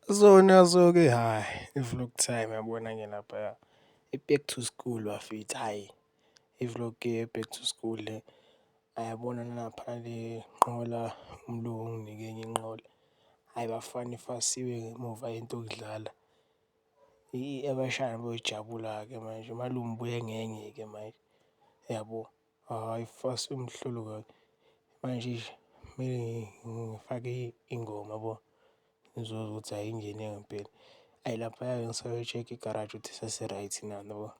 Zona-ke hhayi, i-vlog time yabona-ke laphaya. I-back to school bafethu, hhayi. I-vlog-ke ye-back to school le, ayabona nalaphana le nqola umlungu unginike enye inqola. Hhayi bafana ifasiwe ngemuva into yokudlala. Abashana boyijabula-ke manje, umalume ubuye ngenye-ke manje, yabo. Hhayi fasiwe umhlolokazi. Manje nje kumele ngifake ingoma yabo, ngizozwa ukuthi hhayi ingene ngempela. Hhayi laphaya-ke ngisayo-check-a igaraji ukuthi isase-right na yabo.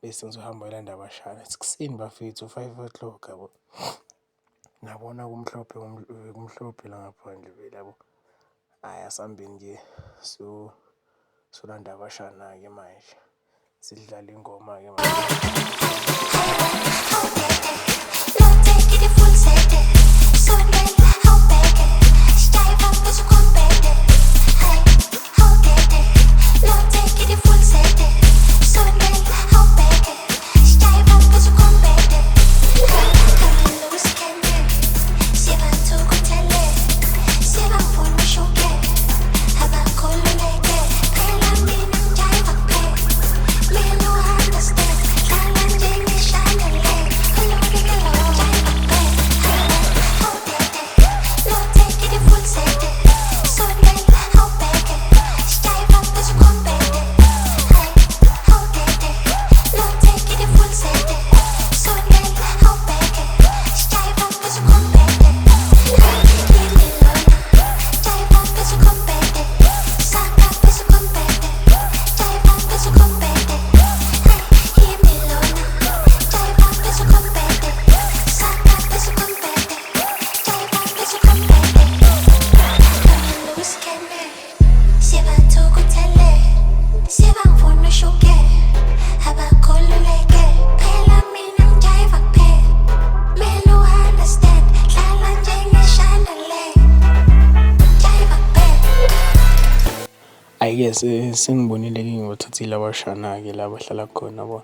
Bese ngizohamba ngilanda abashana. Ekuseni bafethu 5 o'clock yabo. Ngiyabona kumhlophe kumhlophe la ngaphandle vele yabo. Hhayi asihambeni-ke solanda abashana-ke manje. Sidlale ingoma-ke manje. Hhayi-ke sengibonile-ke ngibathathile abashana-ke la bahlala khona yabo.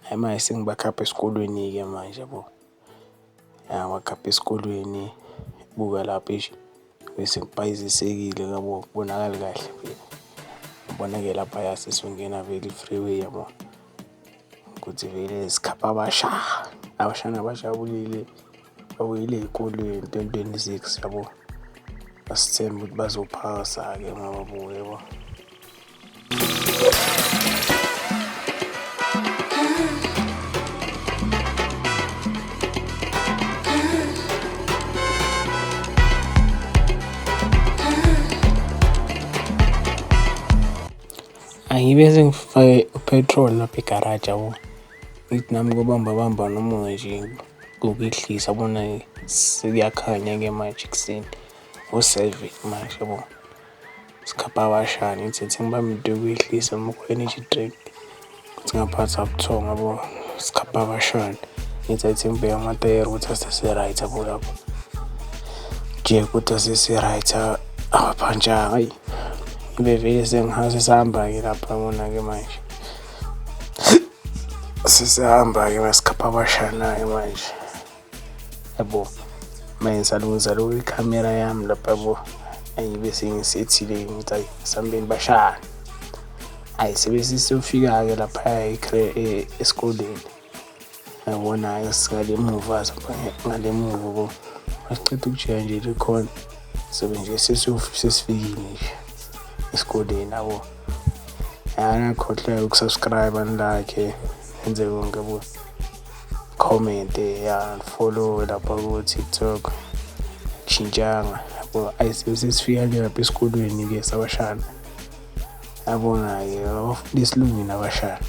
Hhayi manje sengibakhapha esikolweni-ke manje yabo. Ngiyabakhapha esikolweni, buka lapha eish bese ngipayizisekile yabo, akubonakali kahle vele. Ngibona-ke laphaya sesiyongena vele i-freeway yabo. Ukuthi vele sikhapha abashana. Abashana bajabulile, babuyile ey'kolweni 2026 yabo. Asithembe ukuthi bazophasa-ke uma babuya yabo. Angibe sengifake upetrol lapha egaraji yabo. Ngithi nami kubamba nomoya nje ngokuyehlisa bona sekuyakhanya-ke manje ekuseni. U-7 manje yabo. Sikhapha abashana ngithi ngibambe into yokuyehlisa energy drink. Kuthi ngaphatha ubuthongo yabo. Sikhapha abashana. Ngithi ngibheke amatayeri ukuthi asese-right yabo lapho. Nje ukuthi asese-right awaphantshanga. Hayi ngibe vele sesihamba-ke lapha yabona-ke manje. Sesihamba-ke masikhapha abashana-ke manje. Yabo manje ngisalungisa lokhu ikhamera yami lapha yabo. Ayibe sengisethile ngithi hayi asihambeni bashana. Hhayi siyofika-ke laphaya esikoleni. Yabona-ke singale muva ngale muva yabo. Masiceda ukujika nje likhona sobe nje sesifikile nje esikoleni yabo. Angakhohlwa ukusubscribe ni-like nenze konke yabo. Comment follow lapha ku-TikTok. Shintshanga yabo. Hhayi sesifika-ke lapha esikolweni-ke sabashana. Yabona-ke abafunda isilungwini abashana.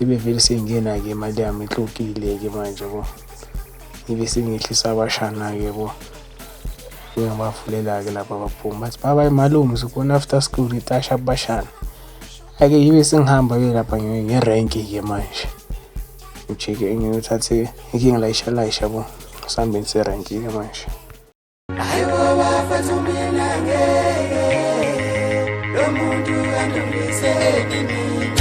Ibe vele sengingena-ke imali yami ihlukile-ke manje yabo. Ibe sengehlisa abashana-ke yabo. Ngiyabavulela-ke lapha abaphuma bathi bye malume sibona after school ngitasha abashana. Hhayi-ke ibe sengihamba-ke lapha ngerenki-ke manje. Ngijike ngiyothathe ngilayisha yabo. Sihambeni serenki-ke manje. Hayi ngoba mfethu mina ngeke lo muntu angidluliseni mina.